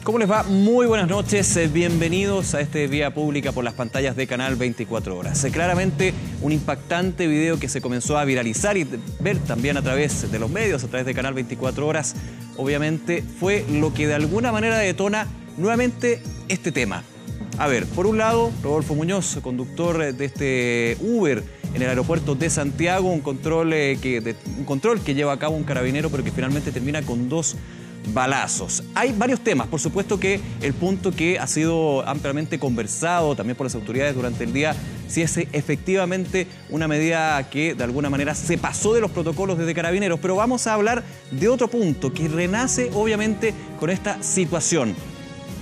¿Cómo les va? Muy buenas noches, bienvenidos a este Vía Pública por las pantallas de Canal 24 Horas. Claramente un impactante video que se comenzó a viralizar y ver también a través de los medios, a través de Canal 24 Horas, obviamente fue lo que de alguna manera detona nuevamente este tema. A ver, por un lado, Rodolfo Muñoz, conductor de este Uber en el aeropuerto de Santiago, un control que lleva a cabo un carabinero, pero que finalmente termina con 2 balazos. Hay varios temas, por supuesto que el punto que ha sido ampliamente conversado también por las autoridades durante el día, si es efectivamente una medida que de alguna manera se pasó de los protocolos desde Carabineros, pero vamos a hablar de otro punto que renace obviamente con esta situación.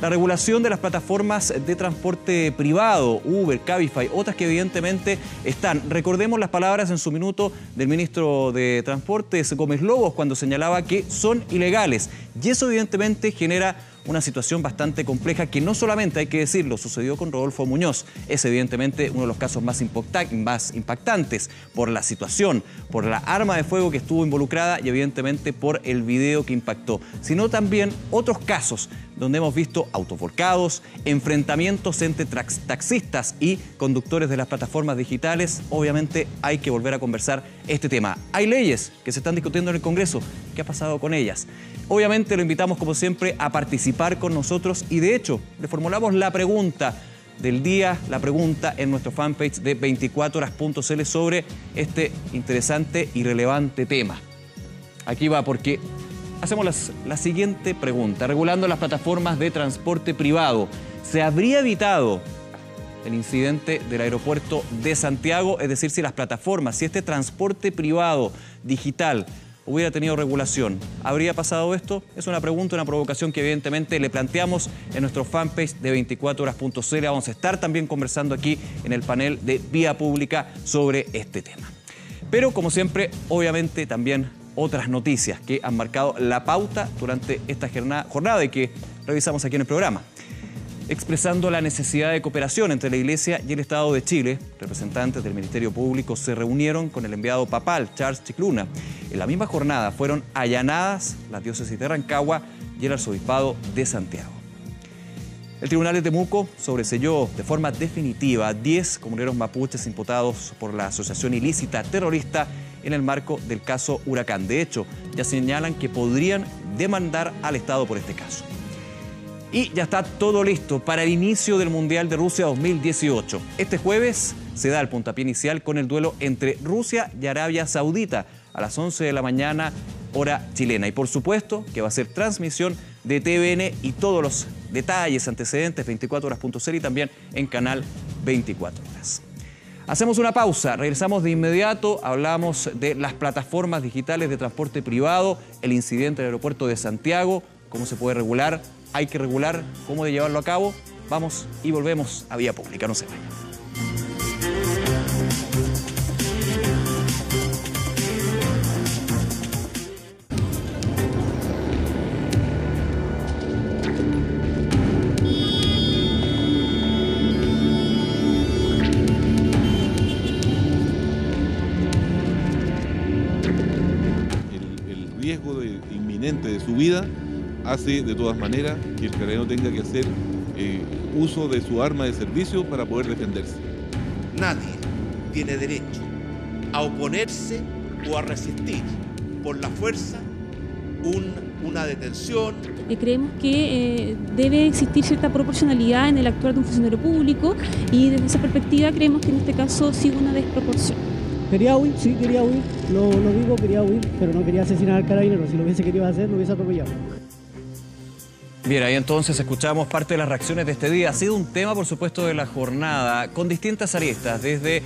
La regulación de las plataformas de transporte privado, Uber, Cabify, otras que evidentemente están. Recordemos las palabras en su minuto del ministro de Transportes, Gómez Lobos, cuando señalaba que son ilegales. Y eso evidentemente genera una situación bastante compleja que no solamente, hay que decirlo, sucedió con Rodolfo Muñoz. Es evidentemente uno de los casos más impactantes por la situación, por la arma de fuego que estuvo involucrada y evidentemente por el video que impactó. Sino también otros casos donde hemos visto autos volcados, enfrentamientos entre taxistas y conductores de las plataformas digitales. Obviamente hay que volver a conversar este tema. Hay leyes que se están discutiendo en el Congreso. ¿Qué ha pasado con ellas? Obviamente lo invitamos, como siempre, a participar con nosotros y, de hecho, le formulamos la pregunta del día, la pregunta en nuestro fanpage de 24horas.cl sobre este interesante y relevante tema. Aquí va, porque hacemos la siguiente pregunta. Regulando las plataformas de transporte privado, ¿se habría evitado el incidente del aeropuerto de Santiago? Es decir, si las plataformas, si este transporte privado digital hubiera tenido regulación, ¿habría pasado esto? Es una pregunta, una provocación que evidentemente le planteamos en nuestro fanpage de 24horas.cl. Vamos a estar también conversando aquí en el panel de Vía Pública sobre este tema. Pero, como siempre, obviamente también otras noticias que han marcado la pauta durante esta jornada y que revisamos aquí en el programa. Expresando la necesidad de cooperación entre la Iglesia y el Estado de Chile, representantes del Ministerio Público se reunieron con el enviado papal, Charles Chicluna. En la misma jornada fueron allanadas las diócesis de Rancagua y el arzobispado de Santiago. El Tribunal de Temuco sobreseyó de forma definitiva a 10 comuneros mapuches imputados por la asociación ilícita terrorista en el marco del caso Huracán. De hecho, ya señalan que podrían demandar al Estado por este caso. Y ya está todo listo para el inicio del Mundial de Rusia 2018. Este jueves se da el puntapié inicial con el duelo entre Rusia y Arabia Saudita a las 11 de la mañana, hora chilena. Y por supuesto que va a ser transmisión de TVN y todos los detalles, antecedentes, 24horas.cl y también en Canal 24 Horas. Hacemos una pausa, regresamos de inmediato, hablamos de las plataformas digitales de transporte privado, el incidente del aeropuerto de Santiago, cómo se puede regular, hay que regular, cómo de llevarlo a cabo. Vamos y volvemos a Vía Pública, no se vayan. El riesgo inminente de su vida hace de todas maneras que el carabinero tenga que hacer uso de su arma de servicio para poder defenderse. Nadie tiene derecho a oponerse o a resistir por la fuerza una detención. Creemos que debe existir cierta proporcionalidad en el actuar de un funcionario público y desde esa perspectiva creemos que en este caso sí hubo una desproporción. Quería huir, sí, quería huir, lo digo, quería huir, pero no quería asesinar al carabinero. Si lo hubiese querido hacer, lo hubiese atropellado. Bien, ahí entonces escuchamos parte de las reacciones de este día. Ha sido un tema, por supuesto, de la jornada, con distintas aristas, desde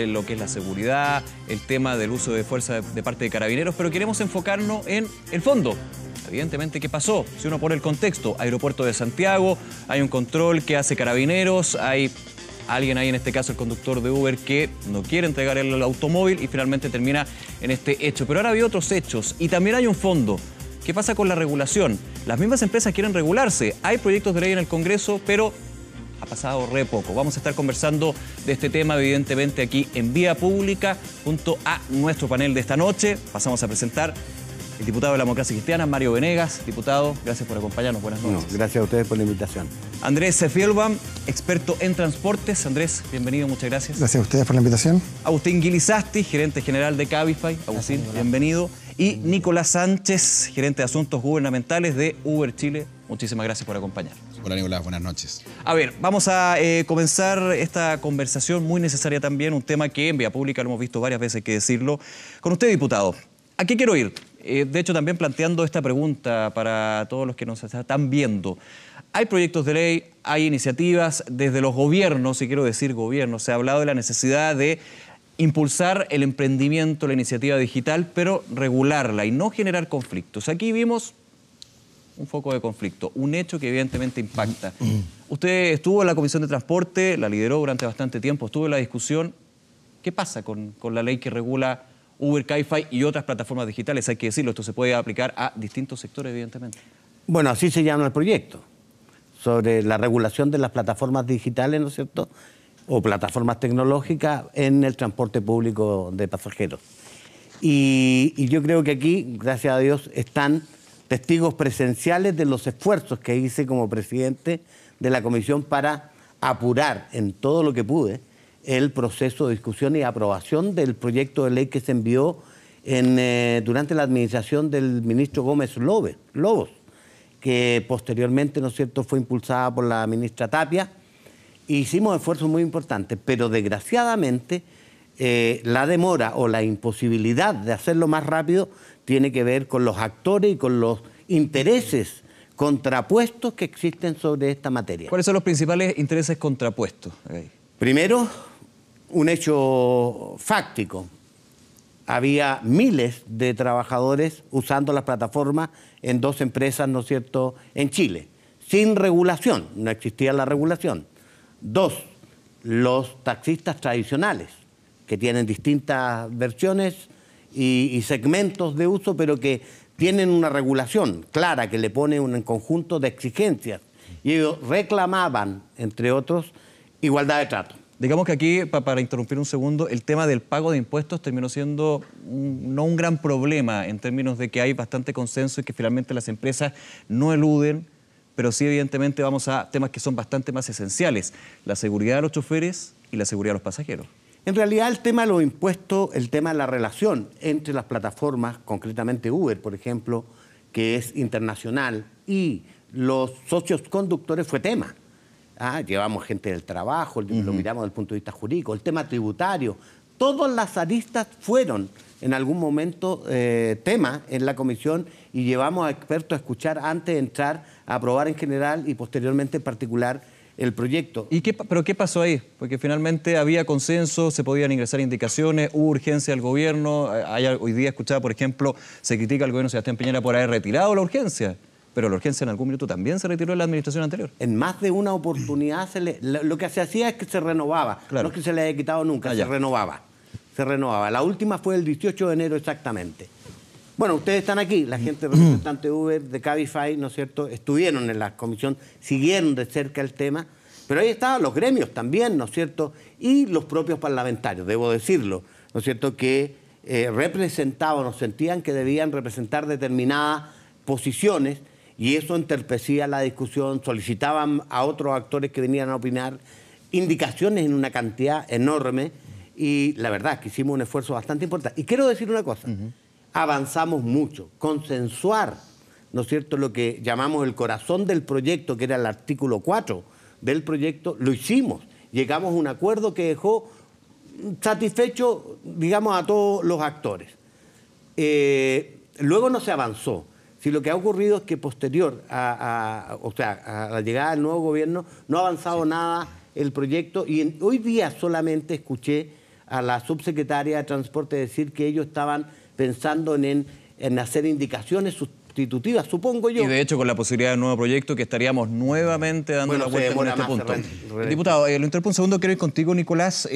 lo que es la seguridad, el tema del uso de fuerza de parte de carabineros, pero queremos enfocarnos en el fondo. Evidentemente, ¿qué pasó? Si uno pone el contexto, aeropuerto de Santiago, hay un control que hace carabineros, hay alguien ahí, en este caso el conductor de Uber, que no quiere entregar el automóvil y finalmente termina en este hecho. Pero ahora hay otros hechos y también hay un fondo. ¿Qué pasa con la regulación? Las mismas empresas quieren regularse. Hay proyectos de ley en el Congreso, pero ha pasado re poco. Vamos a estar conversando de este tema, evidentemente, aquí en Vía Pública, junto a nuestro panel de esta noche. Pasamos a presentar el diputado de la Democracia Cristiana, Mario Venegas. Diputado, gracias por acompañarnos. Buenas noches. No, gracias a ustedes por la invitación. Andrés Fielbaum, experto en transportes. Andrés, bienvenido, muchas gracias. Gracias a ustedes por la invitación. Agustín Guilizasti, gerente general de Cabify. Agustín, bienvenido. Y Nicolás Sánchez, gerente de Asuntos Gubernamentales de Uber Chile. Muchísimas gracias por acompañarnos. Hola Nicolás, buenas noches. A ver, vamos a comenzar esta conversación muy necesaria también, un tema que en vía pública lo hemos visto varias veces, hay que decirlo. Con usted, diputado, ¿a qué quiero ir? De hecho, también planteando esta pregunta para todos los que nos están viendo. Hay proyectos de ley, hay iniciativas desde los gobiernos, y quiero decir gobiernos, se ha hablado de la necesidad de impulsar el emprendimiento, la iniciativa digital, pero regularla y no generar conflictos. Aquí vimos un foco de conflicto, un hecho que evidentemente impacta. Usted estuvo en la Comisión de Transporte, la lideró durante bastante tiempo, estuvo en la discusión. ¿Qué pasa con la ley que regula Uber, Cabify y otras plataformas digitales? Hay que decirlo, esto se puede aplicar a distintos sectores, evidentemente. Bueno, así se llama el proyecto, sobre la regulación de las plataformas digitales, ¿no es cierto?, o plataformas tecnológicas en el transporte público de pasajeros. Y yo creo que aquí, gracias a Dios, están testigos presenciales de los esfuerzos que hice como presidente de la comisión para apurar en todo lo que pude el proceso de discusión y aprobación del proyecto de ley que se envió durante la administración del ministro Gómez Lobos, que posteriormente, ¿no es cierto?, fue impulsada por la ministra Tapia. Hicimos esfuerzos muy importantes, pero desgraciadamente la demora o la imposibilidad de hacerlo más rápido tiene que ver con los actores y con los intereses contrapuestos que existen sobre esta materia. ¿Cuáles son los principales intereses contrapuestos? Primero, un hecho fáctico. Había miles de trabajadores usando las plataformas en 2 empresas, ¿no es cierto?, en Chile, sin regulación, no existía la regulación. 2, los taxistas tradicionales, que tienen distintas versiones y segmentos de uso, pero que tienen una regulación clara que le pone un conjunto de exigencias. Y ellos reclamaban, entre otros, igualdad de trato. Digamos que aquí, para interrumpir un segundo, el tema del pago de impuestos terminó siendo no un gran problema en términos de que hay bastante consenso y que finalmente las empresas no eluden, pero sí evidentemente vamos a temas que son bastante más esenciales, la seguridad de los choferes y la seguridad de los pasajeros. En realidad el tema de los impuestos, el tema de la relación entre las plataformas, concretamente Uber, por ejemplo, que es internacional, y los socios conductores fue tema. Llevamos gente del trabajo, lo miramos desde el punto de vista jurídico, el tema tributario. Todas las aristas fueron en algún momento tema en la comisión y llevamos a expertos a escuchar antes de entrar a aprobar en general y posteriormente en particular el proyecto. ¿Pero qué pasó ahí? Porque finalmente había consenso, se podían ingresar indicaciones, hubo urgencia del gobierno. Hoy día escuchaba, por ejemplo, se critica al gobierno de Sebastián Piñera por haber retirado la urgencia. Pero la urgencia en algún minuto también se retiró en la administración anterior. En más de una oportunidad lo que se hacía es que se renovaba. Claro. No es que se le haya quitado nunca, se renovaba. Se renovaba. La última fue el 18 de enero exactamente. Bueno, ustedes están aquí, la gente representante de Uber, de Cabify, ¿no es cierto?, estuvieron en la comisión, siguieron de cerca el tema, pero ahí estaban los gremios también, ¿no es cierto?, y los propios parlamentarios, debo decirlo, ¿no es cierto?, que representaban o sentían que debían representar determinadas posiciones y eso entorpecía la discusión, solicitaban a otros actores que venían a opinar indicaciones en una cantidad enorme y la verdad es que hicimos un esfuerzo bastante importante. Y quiero decir una cosa, avanzamos mucho, consensuar, ¿no es cierto?, lo que llamamos el corazón del proyecto, que era el artículo 4 del proyecto, lo hicimos. Llegamos a un acuerdo que dejó satisfecho, digamos, a todos los actores. Luego no se avanzó. Si lo que ha ocurrido es que posterior a la llegada del nuevo gobierno no ha avanzado nada el proyecto y hoy día solamente escuché a la subsecretaria de Transporte decir que ellos estaban pensando en hacer indicaciones sustitutivas, supongo yo. Y de hecho con la posibilidad de un nuevo proyecto que estaríamos nuevamente dando una vuelta en este punto. Diputado, lo interrumpo un segundo, quiero ir contigo, Nicolás.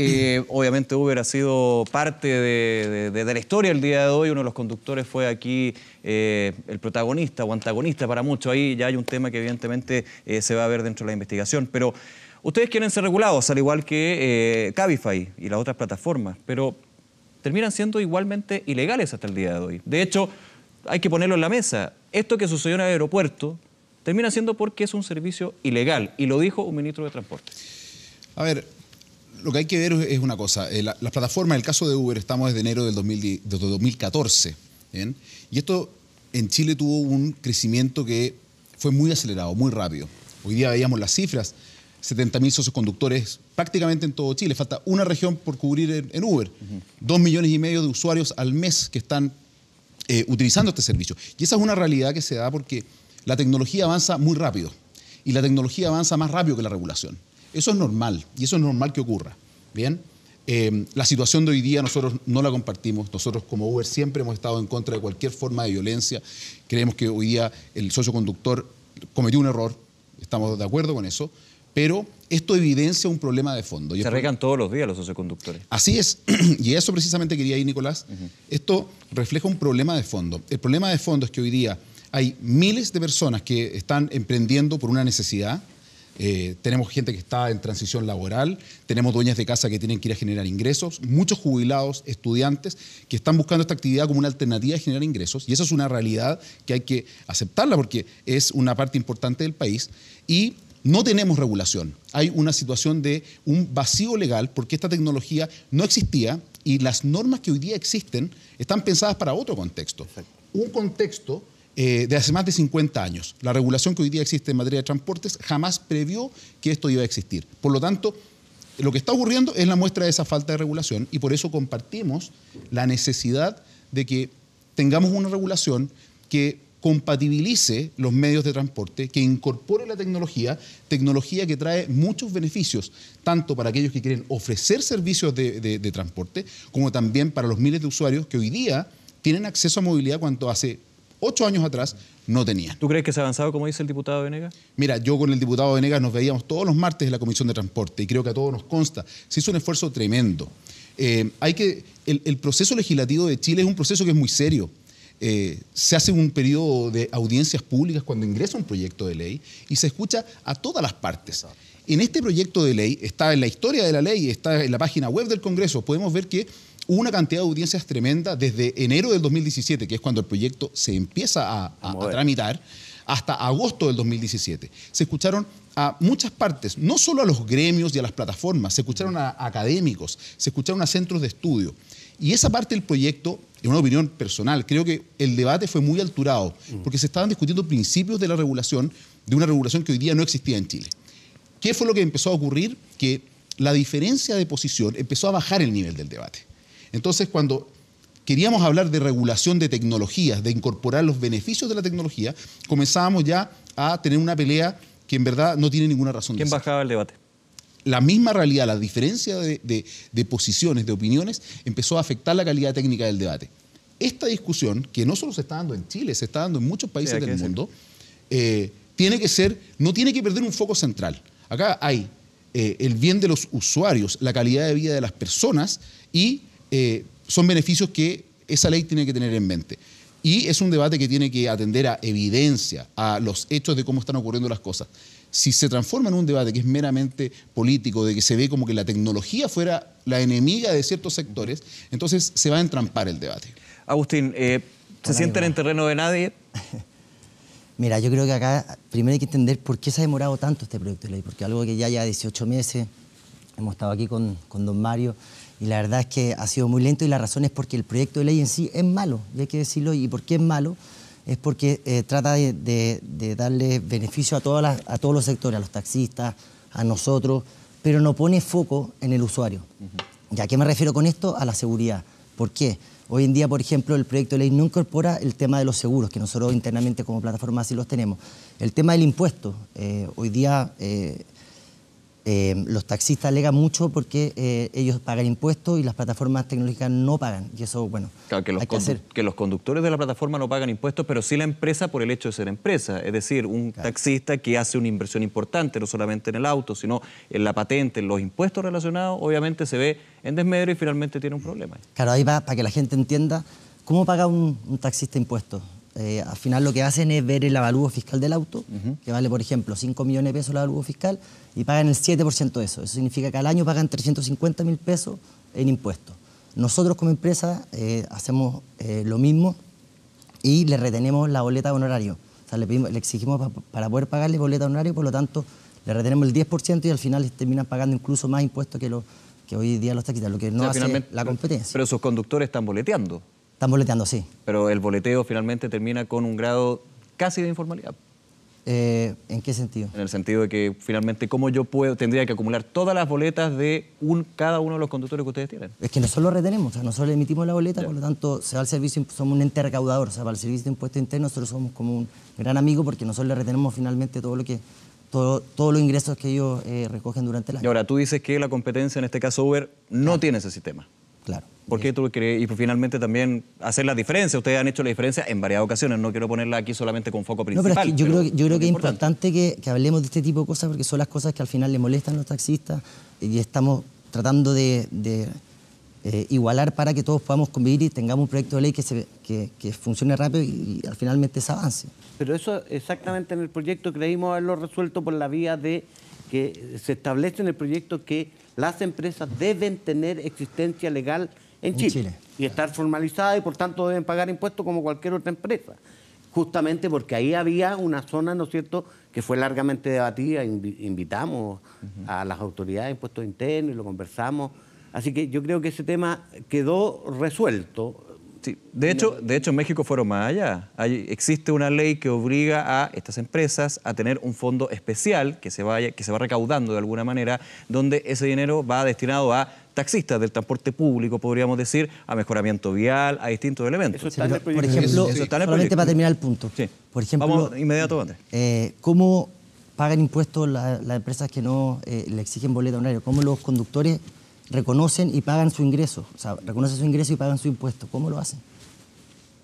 Obviamente Uber ha sido parte de la historia el día de hoy, uno de los conductores fue aquí el protagonista o antagonista para muchos. Ahí ya hay un tema que evidentemente se va a ver dentro de la investigación, pero ustedes quieren ser regulados, al igual que Cabify y las otras plataformas, pero terminan siendo igualmente ilegales hasta el día de hoy. De hecho, hay que ponerlo en la mesa. Esto que sucedió en el aeropuerto termina siendo porque es un servicio ilegal, y lo dijo un ministro de Transporte. A ver, lo que hay que ver es una cosa. Las plataformas, el caso de Uber, estamos desde enero del 2014. ¿Bien? Y esto en Chile tuvo un crecimiento que fue muy acelerado, muy rápido. Hoy día veíamos las cifras, 70.000 socios conductores prácticamente en todo Chile. Falta una región por cubrir en Uber. 2,5 millones de usuarios al mes que están utilizando este servicio. Y esa es una realidad que se da porque la tecnología avanza muy rápido. Y la tecnología avanza más rápido que la regulación. Eso es normal, y eso es normal que ocurra. ¿Bien? La situación de hoy día nosotros no la compartimos. Nosotros como Uber siempre hemos estado en contra de cualquier forma de violencia. Creemos que hoy día el socio conductor cometió un error. Estamos de acuerdo con eso. Pero esto evidencia un problema de fondo. Se arriesgan todos los días los socioconductores. Así es, y eso precisamente quería ir, Nicolás. Esto refleja un problema de fondo. El problema de fondo es que hoy día hay miles de personas que están emprendiendo por una necesidad. Tenemos gente que está en transición laboral, tenemos dueñas de casa que tienen que ir a generar ingresos, muchos jubilados, estudiantes que están buscando esta actividad como una alternativa de generar ingresos, y esa es una realidad que hay que aceptarla porque es una parte importante del país. Y no tenemos regulación. Hay una situación de un vacío legal porque esta tecnología no existía y las normas que hoy día existen están pensadas para otro contexto. Un contexto de hace más de 50 años. La regulación que hoy día existe en materia de transportes jamás previó que esto iba a existir. Por lo tanto, lo que está ocurriendo es la muestra de esa falta de regulación, y por eso compartimos la necesidad de que tengamos una regulación que compatibilice los medios de transporte, que incorpore la tecnología que trae muchos beneficios, tanto para aquellos que quieren ofrecer servicios de transporte, como también para los miles de usuarios que hoy día tienen acceso a movilidad cuando hace 8 años atrás no tenían. ¿Tú crees que se ha avanzado, como dice el diputado Venegas? Mira, yo con el diputado Venegas nos veíamos todos los martes en la Comisión de Transporte, y creo que a todos nos consta. Se hizo un esfuerzo tremendo. El proceso legislativo de Chile es un proceso que es muy serio. Se hace un periodo de audiencias públicas cuando ingresa un proyecto de ley y se escucha a todas las partes. En este proyecto de ley, está en la historia de la ley, está en la página web del Congreso, podemos ver que hubo una cantidad de audiencias tremenda desde enero del 2017, que es cuando el proyecto se empieza a tramitar, hasta agosto del 2017. Se escucharon a muchas partes, no solo a los gremios y a las plataformas, se escucharon a académicos, se escucharon a centros de estudio. Y esa parte del proyecto, en una opinión personal, creo que el debate fue muy alturado, porque se estaban discutiendo principios de la regulación, de una regulación que hoy día no existía en Chile. ¿Qué fue lo que empezó a ocurrir? Que la diferencia de posición empezó a bajar el nivel del debate. Entonces, cuando queríamos hablar de regulación de tecnologías, de incorporar los beneficios de la tecnología, comenzábamos ya a tener una pelea que en verdad no tiene ninguna razón de ser. ¿Quién bajaba el debate? La misma realidad, la diferencia de posiciones, de opiniones, empezó a afectar la calidad técnica del debate. Esta discusión, que no solo se está dando en Chile, se está dando en muchos países del mundo, no tiene que perder un foco central. Acá hay el bien de los usuarios, la calidad de vida de las personas, y son beneficios que esa ley tiene que tener en mente. Y es un debate que tiene que atender a evidencia, a los hechos de cómo están ocurriendo las cosas. Si se transforma en un debate que es meramente político, de que se ve como que la tecnología fuera la enemiga de ciertos sectores, entonces se va a entrampar el debate. Agustín, ¿se sienten en terreno de nadie? Mira, yo creo que acá primero hay que entender por qué se ha demorado tanto este proyecto de ley, porque algo que ya 18 meses, hemos estado aquí con don Mario, y la verdad es que ha sido muy lento, y la razón es porque el proyecto de ley en sí es malo, y hay que decirlo. ¿Y por qué es malo? Es porque trata de darle beneficio a todos los sectores, a los taxistas, a nosotros, pero no pone foco en el usuario. ¿Y a qué me refiero con esto? A la seguridad. ¿Por qué? Hoy en día, por ejemplo, el proyecto de ley no incorpora el tema de los seguros, que nosotros internamente como plataforma sí los tenemos. El tema del impuesto. Hoy día los taxistas alegan mucho porque ellos pagan impuestos y las plataformas tecnológicas no pagan. Y eso, bueno, claro, que los conductores de la plataforma no pagan impuestos, pero sí la empresa por el hecho de ser empresa. Es decir, un taxista que hace una inversión importante, no solamente en el auto, sino en la patente, en los impuestos relacionados, obviamente se ve en desmedro y finalmente tiene un problema. Claro, ahí va, para que la gente entienda cómo paga un taxista impuestos. Al final lo que hacen es ver el avalúo fiscal del auto, que vale, por ejemplo, 5 millones de pesos el avalúo fiscal, y pagan el 7% de eso. Eso significa que al año pagan 350.000 pesos en impuestos. Nosotros como empresa hacemos lo mismo, y le retenemos la boleta de honorario. O sea, le exigimos para poder pagarle boleta de honorario, por lo tanto, le retenemos el 10% y al final les terminan pagando incluso más impuestos que hoy día los taxistas, lo que no hace la competencia. Pero sus conductores están boleteando. Están boleteando, sí. Pero el boleteo finalmente termina con un grado casi de informalidad. ¿En qué sentido? En el sentido de que finalmente, ¿cómo yo tendría que acumular todas las boletas de cada uno de los conductores que ustedes tienen? Es que nosotros lo retenemos, o sea, nosotros le emitimos la boleta, por lo tanto, se va al servicio, somos un ente recaudador, o sea, para el servicio de impuestos internos nosotros somos como un gran amigo porque nosotros le retenemos finalmente todos los ingresos que ellos recogen durante el año. Y ahora, tú dices que la competencia, en este caso Uber, no tiene ese sistema. Claro. ¿Por qué tú crees? Y finalmente también hacer la diferencia. Ustedes han hecho la diferencia en varias ocasiones. No quiero ponerla aquí solamente con foco principal. No, pero es que yo creo que es importante que hablemos de este tipo de cosas porque son las cosas que al final le molestan a los taxistas y estamos tratando de igualar para que todos podamos convivir y tengamos un proyecto de ley que funcione rápido y al finalmente se avance. Pero eso exactamente en el proyecto creímos haberlo resuelto por la vía de que se establece en el proyecto que las empresas deben tener existencia legal en Chile y estar formalizadas y por tanto deben pagar impuestos como cualquier otra empresa. Justamente porque ahí había una zona, ¿no es cierto?, que fue largamente debatida, invitamos a las autoridades de impuestos internos y lo conversamos. Así que yo creo que ese tema quedó resuelto. Sí. De hecho, en México fueron más allá. Existe una ley que obliga a estas empresas a tener un fondo especial que se va recaudando de alguna manera, donde ese dinero va destinado a taxistas del transporte público, podríamos decir, a mejoramiento vial, a distintos elementos. Eso está en el proyecto. Por ejemplo, solamente para terminar el punto. Sí. Por ejemplo, vamos inmediato, Andrés. ¿Cómo pagan impuestos las empresas que no le exigen boleta honorario? ¿Cómo los conductores reconocen y pagan su ingreso? O sea, reconocen su ingreso y pagan su impuesto. ¿Cómo lo hacen?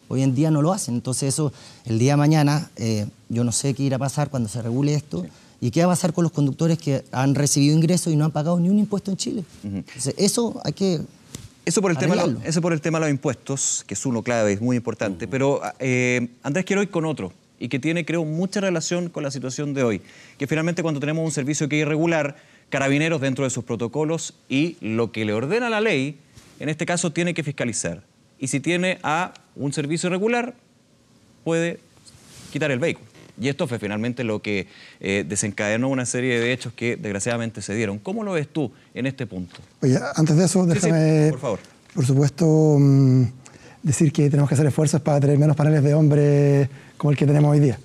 Hoy en día no lo hacen. Entonces eso, el día de mañana, yo no sé qué irá a pasar cuando se regule esto. Sí. ¿Y qué va a pasar con los conductores que han recibido ingresos y no han pagado ni un impuesto en Chile? Entonces eso hay que... Eso por el tema de los impuestos, que es uno clave, es muy importante. Pero Andrés, quiero ir con otro, y que tiene, creo, mucha relación con la situación de hoy. Que finalmente cuando tenemos un servicio que es irregular, Carabineros dentro de sus protocolos y lo que le ordena la ley, en este caso tiene que fiscalizar. Y si tiene a un servicio irregular, puede quitar el vehículo. Y esto fue finalmente lo que desencadenó una serie de hechos que desgraciadamente se dieron. ¿Cómo lo ves tú en este punto? Oye, antes de eso, déjame, por favor. Por supuesto, decir que tenemos que hacer esfuerzos para tener menos paneles de hombres como el que tenemos hoy día.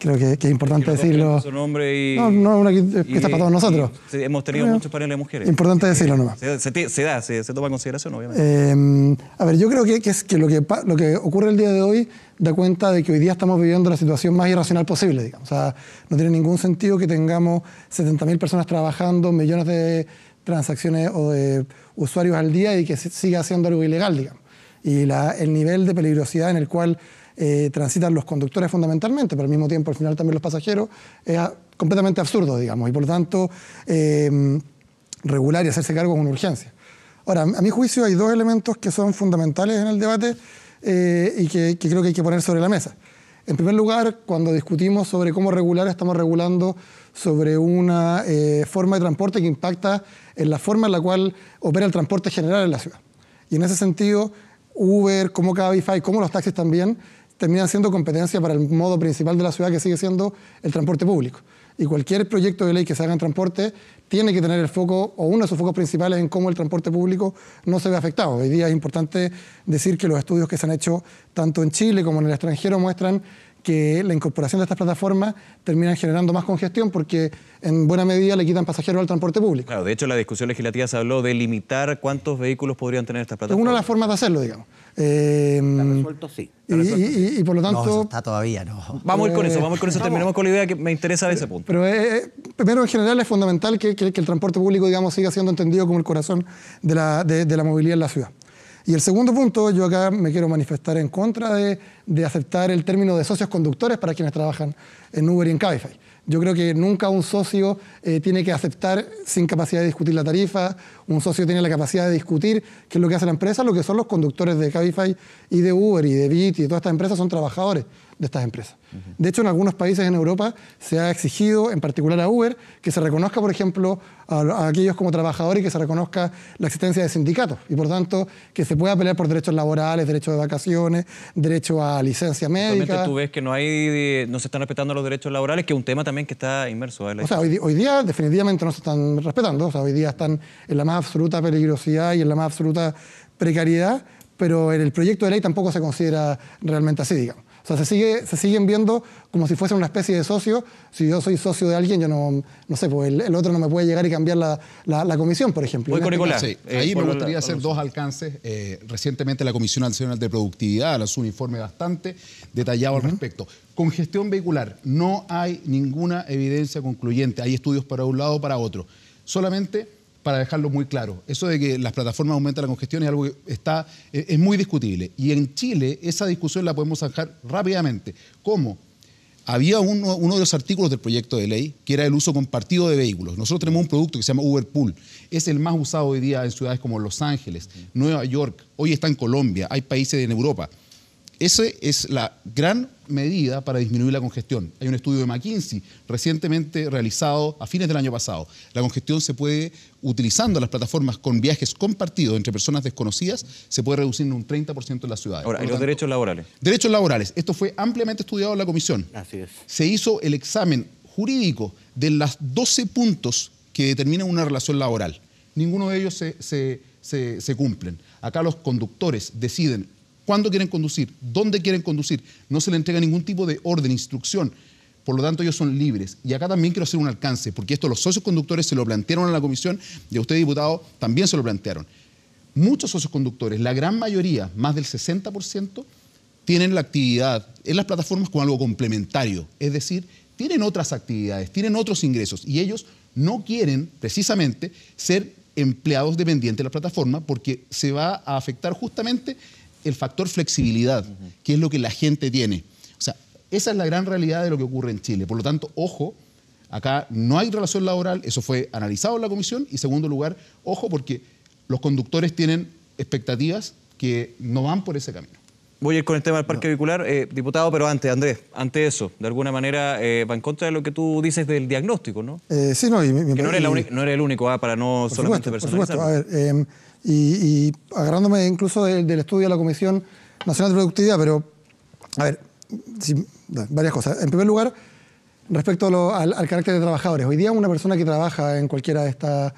Creo que es importante decirlo. No, que está para todos nosotros. Hemos tenido muchos paneles de mujeres. Importante decirlo nomás. Se toma en consideración, obviamente. A ver, yo creo que lo que ocurre el día de hoy da cuenta de que hoy día estamos viviendo la situación más irracional posible, digamos. O sea, no tiene ningún sentido que tengamos 70.000 personas trabajando, millones de transacciones o de usuarios al día y que siga siendo algo ilegal, digamos. Y el nivel de peligrosidad en el cual transitan los conductores fundamentalmente, pero al mismo tiempo al final también los pasajeros, es completamente absurdo, digamos, y por lo tanto regular y hacerse cargo es una urgencia. Ahora, a mi juicio hay dos elementos que son fundamentales en el debate y que creo que hay que poner sobre la mesa. En primer lugar, cuando discutimos sobre cómo regular, estamos regulando sobre una forma de transporte que impacta en la forma en la cual opera el transporte general en la ciudad. Y en ese sentido, Uber, como Cabify, como los taxis también, terminan siendo competencia para el modo principal de la ciudad, que sigue siendo el transporte público. Y cualquier proyecto de ley que se haga en transporte tiene que tener el foco, o uno de sus focos principales, en cómo el transporte público no se ve afectado. Hoy día es importante decir que los estudios que se han hecho tanto en Chile como en el extranjero muestran que la incorporación de estas plataformas termina generando más congestión porque en buena medida le quitan pasajeros al transporte público. Claro, de hecho en la discusión legislativa se habló de limitar cuántos vehículos podrían tener estas plataformas. Es una de las formas de hacerlo, digamos. Está resuelto, sí. Y por lo tanto... No, eso está todavía, no. Vamos a ir con eso, terminemos con la idea que me interesa de ese punto. Pero primero, en general, es fundamental que el transporte público, digamos, siga siendo entendido como el corazón de la movilidad en la ciudad. Y el segundo punto, yo acá me quiero manifestar en contra de aceptar el término de socios conductores para quienes trabajan en Uber y en Cabify. Yo creo que nunca un socio tiene que aceptar sin capacidad de discutir la tarifa. Un socio tiene la capacidad de discutir qué es lo que hace la empresa. Lo que son los conductores de Cabify y de Uber y de Bit y de todas estas empresas son trabajadores de estas empresas. De hecho, en algunos países en Europa se ha exigido, en particular a Uber, que se reconozca, por ejemplo, a aquellos como trabajadores y que se reconozca la existencia de sindicatos y, por tanto, que se pueda pelear por derechos laborales, derechos de vacaciones, derecho a licencia médica. Realmente tú ves que no se están respetando los derechos laborales, que es un tema también que está inmerso. O sea, hoy día definitivamente no se están respetando. O sea, hoy día están en la más absoluta peligrosidad y en la más absoluta precariedad, pero en el proyecto de ley tampoco se considera realmente así, digamos. O sea, se siguen viendo como si fuesen una especie de socio. Si yo soy socio de alguien, yo no sé, pues el otro no me puede llegar y cambiar la comisión, por ejemplo. Voy con Nicolás. Sí, ahí me gustaría hacer dos alcances. Recientemente la Comisión Nacional de Productividad lanzó un informe bastante detallado al respecto. Congestión vehicular, no hay ninguna evidencia concluyente. Hay estudios para un lado o para otro. Solamente para dejarlo muy claro, eso de que las plataformas aumentan la congestión es algo que es muy discutible. Y en Chile esa discusión la podemos zanjar rápidamente. ¿Cómo? Había uno de los artículos del proyecto de ley que era el uso compartido de vehículos. Nosotros tenemos un producto que se llama Uber Pool. Es el más usado hoy día en ciudades como Los Ángeles, Nueva York, hoy está en Colombia, hay países en Europa. Esa es la gran medida para disminuir la congestión. Hay un estudio de McKinsey recientemente realizado a fines del año pasado. La congestión se puede, utilizando las plataformas con viajes compartidos entre personas desconocidas, se puede reducir en un 30% en las ciudades. Ahora, ¿y los derechos laborales? Derechos laborales. Esto fue ampliamente estudiado en la comisión. Así es. Se hizo el examen jurídico de las 12 puntos que determinan una relación laboral. Ninguno de ellos se cumplen. Acá los conductores deciden cuándo quieren conducir, dónde quieren conducir. No se le entrega ningún tipo de orden, instrucción. Por lo tanto, ellos son libres. Y acá también quiero hacer un alcance, porque esto los socios conductores se lo plantearon en la comisión y a usted, diputado, también se lo plantearon. Muchos socios conductores, la gran mayoría, más del 60%, tienen la actividad en las plataformas como algo complementario. Es decir, tienen otras actividades, tienen otros ingresos y ellos no quieren, precisamente, ser empleados dependientes de la plataforma porque se va a afectar justamente el factor flexibilidad, que es lo que la gente tiene. O sea, esa es la gran realidad de lo que ocurre en Chile. Por lo tanto, ojo, acá no hay relación laboral, eso fue analizado en la comisión. Y segundo lugar, ojo, porque los conductores tienen expectativas que no van por ese camino. Voy a ir con el tema del parque vehicular, diputado, pero antes, Andrés, ante eso, de alguna manera va en contra de lo que tú dices del diagnóstico, ¿no? Sí, no. Que no eres el único, para no solamente personalizar. Por supuesto, a ver, y agarrándome incluso del estudio de la Comisión Nacional de Productividad, pero, a ver, varias cosas. En primer lugar, respecto al carácter de trabajadores. Hoy día una persona que trabaja en cualquiera de estas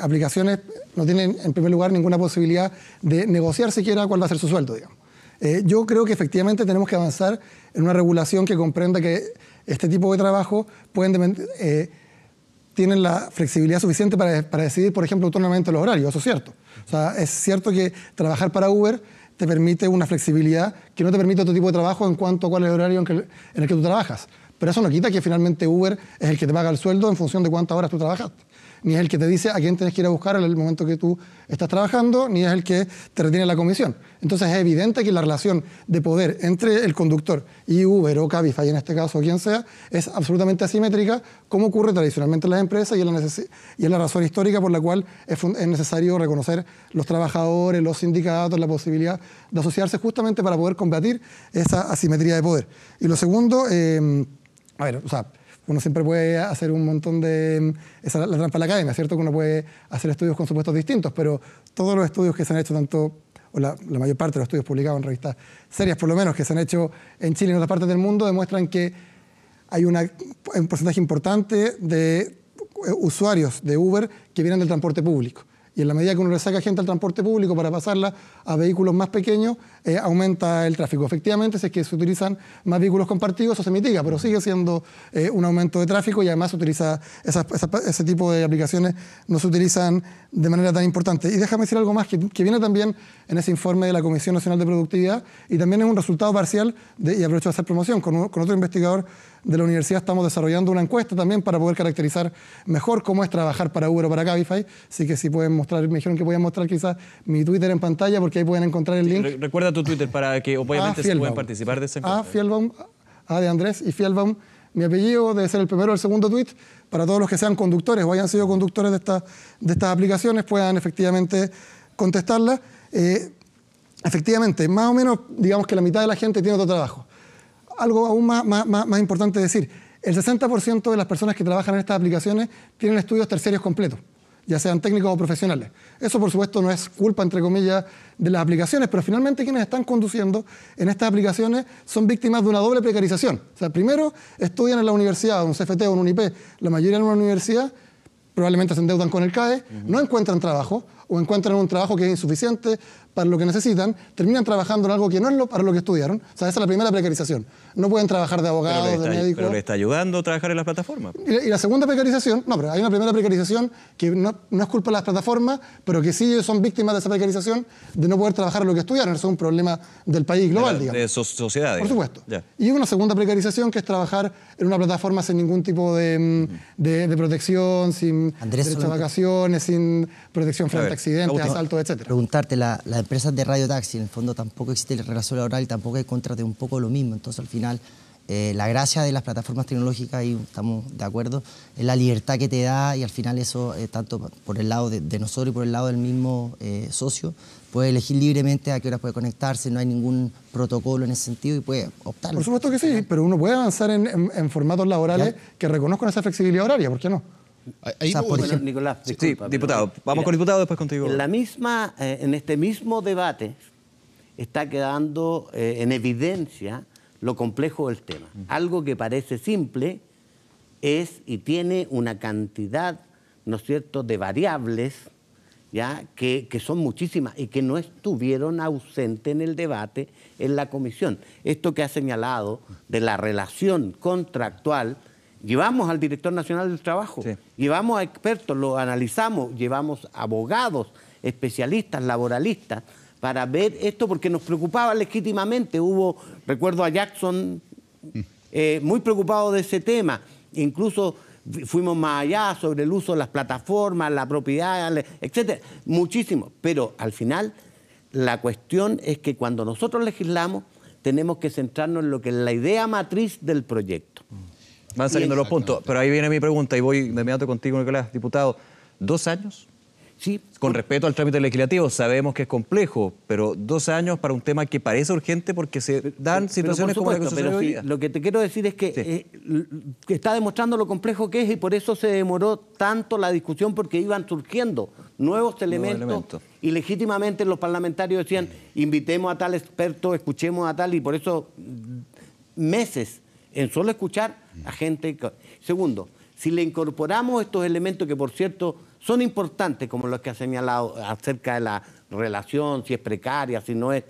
aplicaciones no tiene, en primer lugar, ninguna posibilidad de negociar siquiera cuál va a ser su sueldo, digamos. Yo creo que efectivamente tenemos que avanzar en una regulación que comprenda que este tipo de trabajo tienen la flexibilidad suficiente para decidir, por ejemplo, autónomamente los horarios. Eso es cierto. O sea, es cierto que trabajar para Uber te permite una flexibilidad que no te permite otro tipo de trabajo en cuanto a cuál es el horario en el que tú trabajas. Pero eso no quita que finalmente Uber es el que te paga el sueldo en función de cuántas horas tú trabajaste. Ni es el que te dice a quién tienes que ir a buscar en el momento que tú estás trabajando, ni es el que te retiene la comisión. Entonces es evidente que la relación de poder entre el conductor y Uber o Cabify, en este caso, o quien sea, es absolutamente asimétrica, como ocurre tradicionalmente en las empresas, y es la razón histórica por la cual es necesario reconocer los trabajadores, los sindicatos, la posibilidad de asociarse justamente para poder combatir esa asimetría de poder. Y lo segundo, uno siempre puede hacer un montón de... Esa es la trampa de la academia, ¿cierto? Que uno puede hacer estudios con supuestos distintos, pero todos los estudios que se han hecho, la mayor parte de los estudios publicados en revistas serias, por lo menos, que se han hecho en Chile y en otras partes del mundo, demuestran que hay un porcentaje importante de usuarios de Uber que vienen del transporte público. Y en la medida que uno le saca gente al transporte público para pasarla a vehículos más pequeños, aumenta el tráfico. Efectivamente, si es que se utilizan más vehículos compartidos, eso se mitiga, pero sigue siendo un aumento de tráfico y además se utiliza ese tipo de aplicaciones no se utilizan de manera tan importante. Y déjame decir algo más que viene también en ese informe de la Comisión Nacional de Productividad y también es un resultado parcial, y aprovecho de hacer promoción, con otro investigador de la universidad estamos desarrollando una encuesta también para poder caracterizar mejor cómo es trabajar para Uber o para Cabify. Así que si pueden mostrar, me dijeron que podían mostrar quizás mi Twitter en pantalla porque ahí pueden encontrar el link. Recuerda tu Twitter para que obviamente se puedan participar de esa encuesta. Fielbaum, de Andrés y Fielbaum, mi apellido debe ser el primero o el segundo tweet, para todos los que sean conductores o hayan sido conductores de estas aplicaciones puedan efectivamente contestarla. Efectivamente, más o menos digamos que la mitad de la gente tiene otro trabajo. algo aún más importante decir. El 60% de las personas que trabajan en estas aplicaciones tienen estudios terciarios completos, ya sean técnicos o profesionales. Eso, por supuesto, no es culpa, entre comillas, de las aplicaciones, pero finalmente quienes están conduciendo en estas aplicaciones son víctimas de una doble precarización. O sea, primero estudian en la universidad, en un CFT o en un UNIP, la mayoría en una universidad, probablemente se endeudan con el CAE, no encuentran trabajo o encuentran un trabajo que es insuficiente para lo que necesitan, terminan trabajando en algo que no es para lo que estudiaron. O sea, esa es la primera precarización. No pueden trabajar de abogados, de médicos. Pero le está ayudando a trabajar en las plataformas. Y la segunda precarización, no, pero hay una primera precarización que no es culpa de las plataformas, pero que sí son víctimas de esa precarización de no poder trabajar en lo que estudiaron. Eso es un problema del país global, digamos. De sociedad. Por supuesto. Ya. Y una segunda precarización que es trabajar en una plataforma sin ningún tipo de protección, sin derecho a vacaciones, sin protección frente a accidentes, asaltos, etc. Preguntarte, las empresas de radiotaxi, en el fondo tampoco existe relación laboral y tampoco hay contrato, un poco lo mismo. Entonces, al final, la gracia de las plataformas tecnológicas, y estamos de acuerdo, es la libertad que te da, y al final eso, tanto por el lado de nosotros y por el lado del mismo socio, puede elegir libremente a qué hora puede conectarse, no hay ningún protocolo en ese sentido y puede optar. Por supuesto que sí, pero uno puede avanzar en formatos laborales que reconozcan esa flexibilidad horaria, ¿por qué no? Ahí, o sea, por ejemplo, Nicolás, disculpa, sí, diputado. Vamos con diputado, después contigo. En este mismo debate está quedando en evidencia lo complejo del tema. Algo que parece simple es y tiene una cantidad, ¿no es cierto?, de variables, ¿ya?, que son muchísimas y que no estuvieron ausentes en el debate en la comisión. Esto que ha señalado de la relación contractual. Llevamos al director nacional del trabajo, sí, llevamos a expertos, lo analizamos, llevamos abogados, especialistas, laboralistas, para ver esto porque nos preocupaba legítimamente. Recuerdo a Jackson muy preocupado de ese tema, incluso fuimos más allá sobre el uso de las plataformas, la propiedad, etcétera, muchísimo. Pero al final la cuestión es que cuando nosotros legislamos tenemos que centrarnos en lo que es la idea matriz del proyecto. Van saliendo los puntos, pero ahí viene mi pregunta y voy de inmediato contigo, Nicolás. Diputado, ¿2 años? Sí. Con respeto al trámite legislativo, sabemos que es complejo, pero 2 años para un tema que parece urgente porque se dan situaciones como la que sucedió hoy día. Lo que te quiero decir es que, que está demostrando lo complejo que es y por eso se demoró tanto la discusión, porque iban surgiendo nuevos elementos. Y legítimamente los parlamentarios decían, invitemos a tal experto, escuchemos a tal, y por eso meses en solo escuchar a gente. Segundo, si le incorporamos estos elementos que, por cierto, son importantes, como los que ha señalado acerca de la relación, si es precaria, si no es.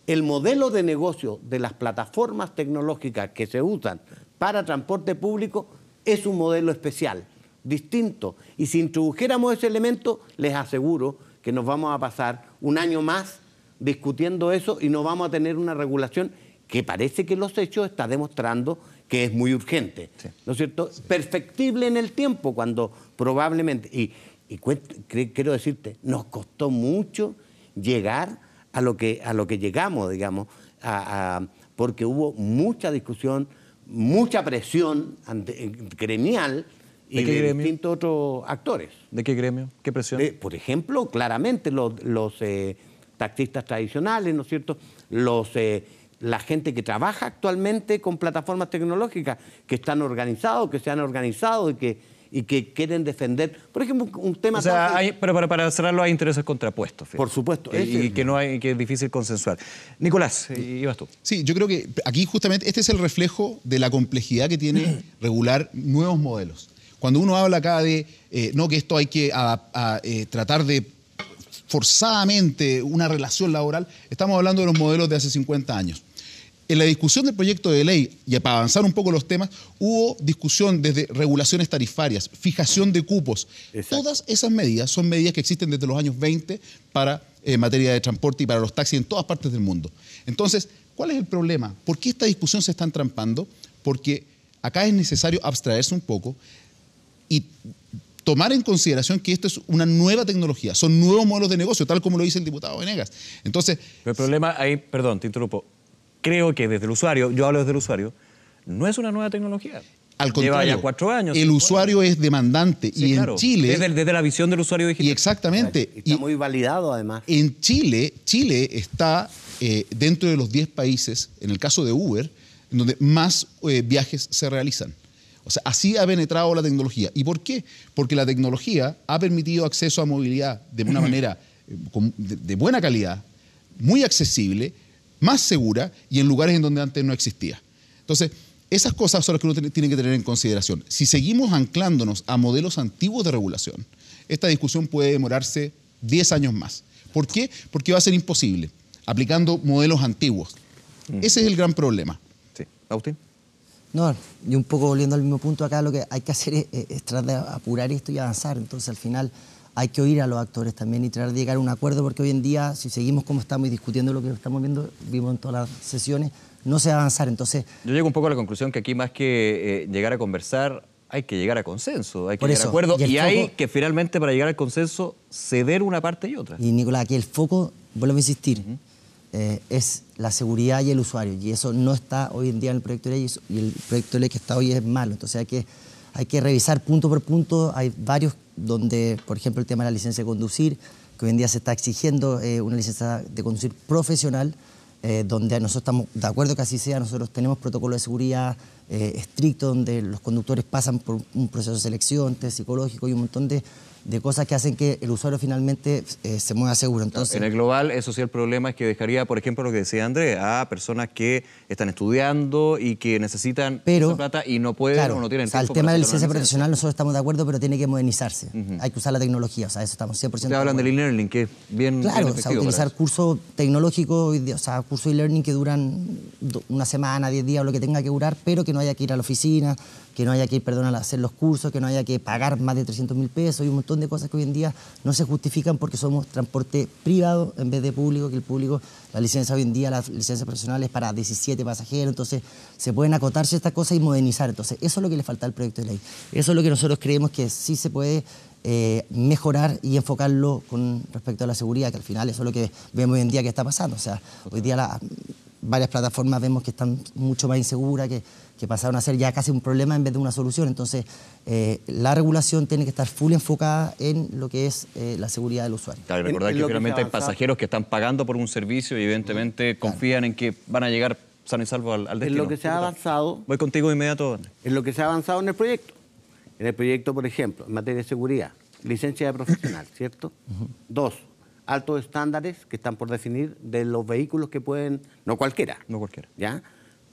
El modelo de negocio de las plataformas tecnológicas que se usan para transporte público es un modelo especial, distinto. Y si introdujéramos ese elemento, les aseguro que nos vamos a pasar un año más discutiendo eso y no vamos a tener una regulación que parece que los hechos está demostrando que es muy urgente, sí, ¿no es cierto? Perfectible en el tiempo, cuando probablemente, quiero decirte, nos costó mucho llegar a lo que llegamos, digamos, porque hubo mucha discusión, mucha presión gremial y de distintos otros actores. ¿De qué gremio? ¿Qué presión? Por ejemplo, claramente los taxistas tradicionales, ¿no es cierto?, la gente que trabaja actualmente con plataformas tecnológicas, que están organizados, que se han organizado y que quieren defender, por ejemplo, un tema... O sea, pero para cerrarlo hay intereses contrapuestos. Fíjate. Por supuesto. Y que es difícil consensuar. Nicolás, ibas tú. Sí, yo creo que aquí justamente este es el reflejo de la complejidad que tiene regular nuevos modelos. Cuando uno habla acá de que esto hay que tratar de forzadamente una relación laboral, estamos hablando de los modelos de hace 50 años. En la discusión del proyecto de ley, y para avanzar un poco los temas, hubo discusión desde regulaciones tarifarias, fijación de cupos. Exacto. Todas esas medidas son medidas que existen desde los años 20 para materia de transporte y para los taxis en todas partes del mundo. Entonces, ¿cuál es el problema? ¿Por qué esta discusión se está entrampando? Porque acá es necesario abstraerse un poco y tomar en consideración que esto es una nueva tecnología, son nuevos modelos de negocio, tal como lo dice el diputado Venegas. Entonces, pero el problema ahí, perdón, te interrumpo, creo que desde el usuario, yo hablo desde el usuario, no es una nueva tecnología. Al contrario, lleva ya 4 años. El usuario es demandante, sí, y claro, en Chile... Desde la visión del usuario digital. Y exactamente. Está muy validado, además. En Chile está dentro de los 10 países, en el caso de Uber, en donde más viajes se realizan. O sea, así ha penetrado la tecnología. ¿Y por qué? Porque la tecnología ha permitido acceso a movilidad de una manera de buena calidad, muy accesible, más segura y en lugares en donde antes no existía. Entonces, esas cosas son las que uno tiene que tener en consideración. Si seguimos anclándonos a modelos antiguos de regulación, esta discusión puede demorarse 10 años más. ¿Por qué? Porque va a ser imposible, aplicando modelos antiguos. Ese es el gran problema. Sí. ¿Agustín? No, y un poco volviendo al mismo punto acá, lo que hay que hacer es tratar de apurar esto y avanzar. Entonces, al final, hay que oír a los actores también y tratar de llegar a un acuerdo, porque hoy en día, si seguimos como estamos y discutiendo lo que estamos viendo, vimos en todas las sesiones, no se va a avanzar. Entonces, yo llego un poco a la conclusión que aquí, más que llegar a conversar, hay que llegar a consenso, hay que llegar a acuerdo, y hay que finalmente, para llegar al consenso, ceder una parte y otra. Y Nicolás, aquí el foco, vuelvo a insistir, es la seguridad y el usuario, y eso no está hoy en día en el proyecto de ley, y el proyecto de ley que está hoy es malo. Entonces hay que revisar punto por punto. Hay varios donde, por ejemplo, el tema de la licencia de conducir, que hoy en día se está exigiendo una licencia de conducir profesional, donde nosotros estamos de acuerdo que así sea. Nosotros tenemos protocolos de seguridad estrictos, donde los conductores pasan por un proceso de selección, test psicológico y un montón de cosas que hacen que el usuario finalmente se mueva seguro. Entonces, en el global, eso sí, el problema es que dejaría, por ejemplo, lo que decía Andrés, a personas que están estudiando y que necesitan esa plata y no pueden o no tienen tiempo. El tema de la licencia profesional, nosotros estamos de acuerdo, pero tiene que modernizarse. Hay que usar la tecnología, o sea, eso estamos 100%. Ustedes hablan del e-learning, que es bien claro, bien efectivo, utilizar cursos tecnológicos, o sea, cursos e-learning que duran una semana, 10 días o lo que tenga que durar, pero que no haya que ir a la oficina, que no haya que ir, a hacer los cursos, que no haya que pagar más de 300.000 pesos y un montón de cosas que hoy en día no se justifican porque somos transporte privado en vez de público, que el público, la licencia hoy en día, la licencia profesional es para 17 pasajeros, entonces se pueden acotar ciertas cosas y modernizar. Entonces eso es lo que le falta al proyecto de ley. Eso es lo que nosotros creemos que sí se puede mejorar y enfocarlo con respecto a la seguridad, que al final eso es lo que vemos hoy en día que está pasando. O sea, hoy día varias plataformas vemos que están mucho más inseguras, que pasaron a ser ya casi un problema en vez de una solución. Entonces, la regulación tiene que estar full enfocada en lo que es la seguridad del usuario. Claro, y recordar que finalmente hay pasajeros que están pagando por un servicio y evidentemente confían en que van a llegar sano y salvo al destino. En lo que se ha avanzado... Voy contigo de inmediato. En lo que se ha avanzado en el proyecto. En el proyecto, por ejemplo, en materia de seguridad, licencia de profesional, ¿cierto? 2, altos estándares que están por definir de los vehículos que pueden... No cualquiera. No cualquiera. ¿Ya?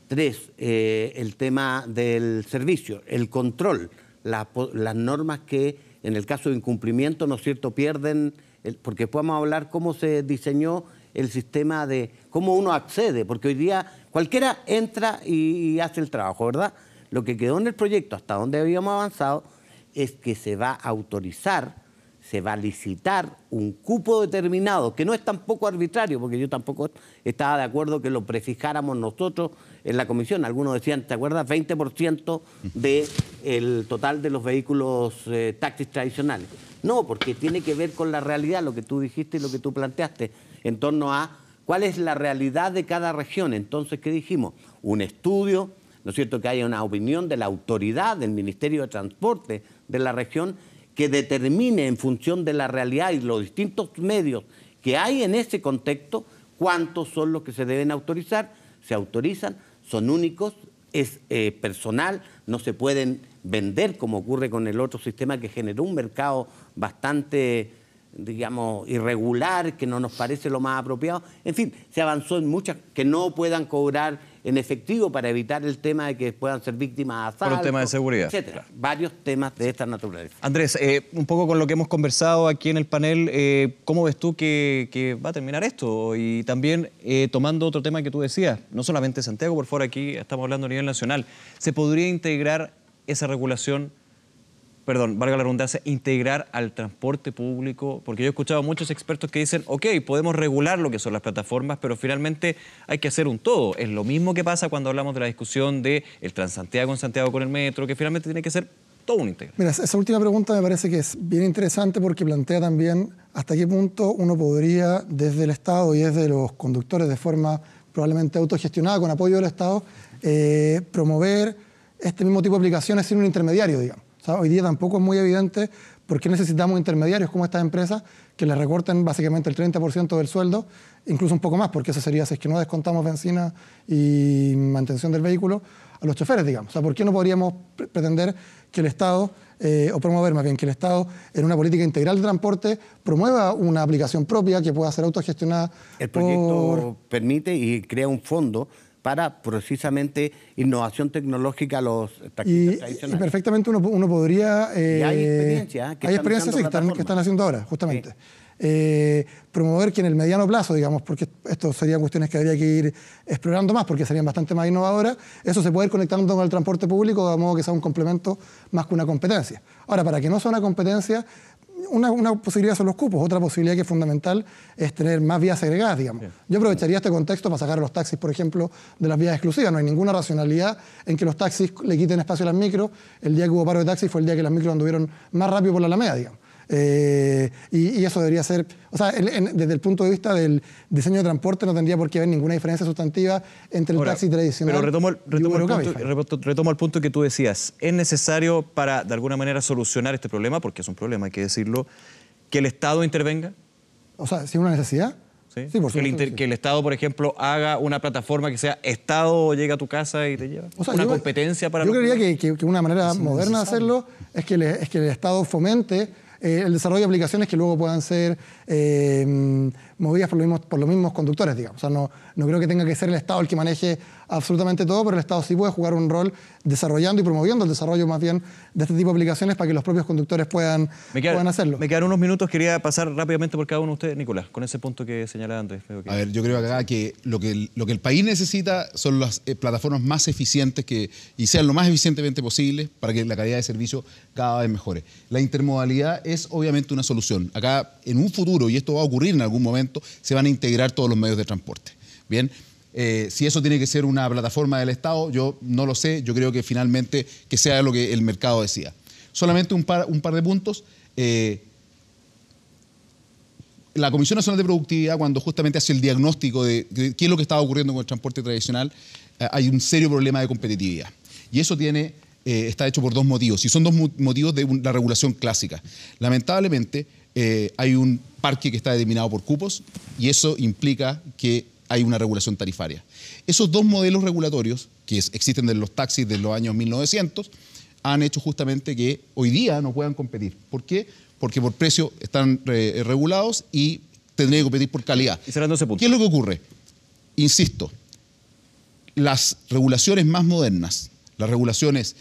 3, el tema del servicio, el control, las normas que en el caso de incumplimiento, ¿no es cierto?, pierden, porque podemos hablar cómo se diseñó el sistema de cómo uno accede, porque hoy día cualquiera entra y hace el trabajo, ¿verdad? Lo que quedó en el proyecto, hasta donde habíamos avanzado, es que se va a autorizar, se va a licitar un cupo determinado, que no es tampoco arbitrario, porque yo tampoco estaba de acuerdo que lo prefijáramos nosotros en la comisión. Algunos decían, ¿te acuerdas? 20% del total de los vehículos taxis tradicionales. No, porque tiene que ver con la realidad, lo que tú dijiste y lo que tú planteaste, en torno a cuál es la realidad de cada región. Entonces, ¿qué dijimos? Un estudio, ¿no es cierto?, que haya una opinión de la autoridad del Ministerio de Transporte de la región que determine en función de la realidad y los distintos medios que hay en ese contexto cuántos son los que se deben autorizar, se autorizan, son únicos, es personal, no se pueden vender como ocurre con el otro sistema que generó un mercado bastante, digamos, irregular, que no nos parece lo más apropiado. En fin, se avanzó en muchas, que no puedan cobrar en efectivo para evitar el tema de que puedan ser víctimas de asaltos, por un tema de seguridad, etcétera. Claro. Varios temas de esta naturaleza. Andrés, un poco con lo que hemos conversado aquí en el panel, ¿cómo ves tú que va a terminar esto? Y también tomando otro tema que tú decías, no solamente Santiago, por favor, aquí estamos hablando a nivel nacional, ¿se podría integrar esa regulación, perdón, valga la redundancia, integrar al transporte público? Porque yo he escuchado a muchos expertos que dicen, ok, podemos regular lo que son las plataformas, pero finalmente hay que hacer un todo. Es lo mismo que pasa cuando hablamos de la discusión de el Transantiago en Santiago con el metro, que finalmente tiene que ser todo un integral. Mira, esa última pregunta me parece que es bien interesante porque plantea también hasta qué punto uno podría, desde el Estado y desde los conductores de forma probablemente autogestionada, con apoyo del Estado, promover este mismo tipo de aplicaciones sin un intermediario, digamos. O sea, hoy día tampoco es muy evidente por qué necesitamos intermediarios como estas empresas que les recorten básicamente el 30% del sueldo, incluso un poco más, porque eso sería si es que no descontamos benzina y mantención del vehículo a los choferes, digamos. O sea, ¿por qué no podríamos pretender que el Estado, o promover más bien que el Estado, en una política integral de transporte, promueva una aplicación propia que pueda ser autogestionada? El proyecto permite y crea un fondo para precisamente innovación tecnológica a los taxistas tradicionales. Y perfectamente uno podría... y hay experiencias hay experiencias sí, que están haciendo ahora, justamente. Sí. Promover que en el mediano plazo, digamos, porque esto serían cuestiones que habría que ir explorando más, porque serían bastante más innovadoras, eso se puede ir conectando con el transporte público de modo que sea un complemento más que una competencia. Ahora, para que no sea una competencia, una posibilidad son los cupos, otra posibilidad que es fundamental es tener más vías segregadas, digamos. Bien. Yo aprovecharía este contexto para sacar a los taxis, por ejemplo, de las vías exclusivas. No hay ninguna racionalidad en que los taxis le quiten espacio a las micros. El día que hubo paro de taxis fue el día que las micros anduvieron más rápido por la Alameda, digamos. Y eso debería ser, o sea, desde el punto de vista del diseño de transporte no tendría por qué haber ninguna diferencia sustantiva entre el taxi tradicional. Pero retomo el punto que tú decías. ¿Es necesario para, de alguna manera, solucionar este problema, porque es un problema, hay que decirlo, que el Estado intervenga? O sea, ¿si es una necesidad? Sí, por supuesto. Que el Estado, por ejemplo, haga una plataforma que sea Estado llega a tu casa y te lleva. O sea, una competencia para... Yo creería que una manera moderna de hacerlo es que el Estado fomente el desarrollo de aplicaciones que luego puedan ser movidas por los mismos conductores, digamos. O sea, no creo que tenga que ser el Estado el que maneje absolutamente todo, pero el Estado sí puede jugar un rol desarrollando y promoviendo el desarrollo más bien de este tipo de aplicaciones para que los propios conductores puedan hacerlo. Me quedan unos minutos, quería pasar rápidamente por cada uno de ustedes, Nicolás, con ese punto que señalaba antes. A ver, yo creo acá que lo que el país necesita son las plataformas más eficientes y sean lo más eficientemente posible para que la calidad de servicio cada vez mejore. La intermodalidad es obviamente una solución. Acá, en un futuro, y esto va a ocurrir en algún momento, se van a integrar todos los medios de transporte. Bien, si eso tiene que ser una plataforma del Estado, yo no lo sé. Yo creo que finalmente que sea lo que el mercado decida. Solamente un par de puntos. La Comisión Nacional de Productividad, cuando justamente hace el diagnóstico de qué es lo que estaba ocurriendo con el transporte tradicional, hay un serio problema de competitividad. Y eso está hecho por dos motivos. Y son dos motivos de la regulación clásica. Lamentablemente, hay un parque que está determinado por cupos y eso implica que hay una regulación tarifaria. Esos dos modelos regulatorios que existen de los taxis de los años 1900 han hecho justamente que hoy día no puedan competir. ¿Por qué? Porque por precio están regulados y tendrían que competir por calidad. Y serán 12 puntos. ¿Qué es lo que ocurre? Insisto, las regulaciones más modernas, las regulaciones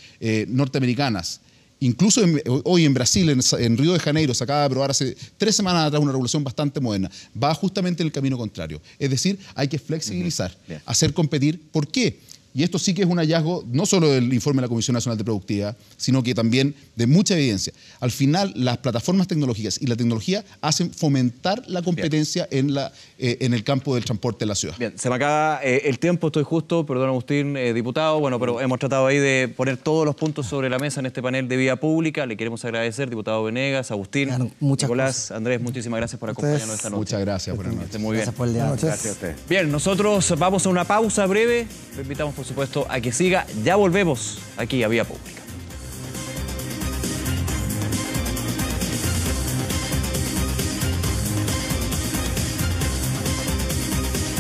norteamericanas, incluso hoy en Brasil, en Río de Janeiro, se acaba de aprobar hace 3 semanas atrás una regulación bastante moderna. Va justamente en el camino contrario. Es decir, hay que flexibilizar, hacer competir. ¿Por qué? Y esto sí que es un hallazgo, no solo del informe de la Comisión Nacional de Productividad, sino que también de mucha evidencia. Al final, las plataformas tecnológicas y la tecnología hacen fomentar la competencia en el campo del transporte en la ciudad. Bien, se me acaba el tiempo, estoy justo, perdón Agustín, diputado, bueno, pero hemos tratado ahí de poner todos los puntos sobre la mesa en este panel de vía pública. Le queremos agradecer, diputado Venegas, Agustín, Nicolás, Andrés, muchísimas gracias por acompañarnos esta noche. Muchas gracias, buenas noches. Muy bien. Gracias por el día. Gracias a usted. Bien, nosotros vamos a una pausa breve. Lo invitamos, por supuesto, a que siga. Ya volvemos aquí a Vía Pública.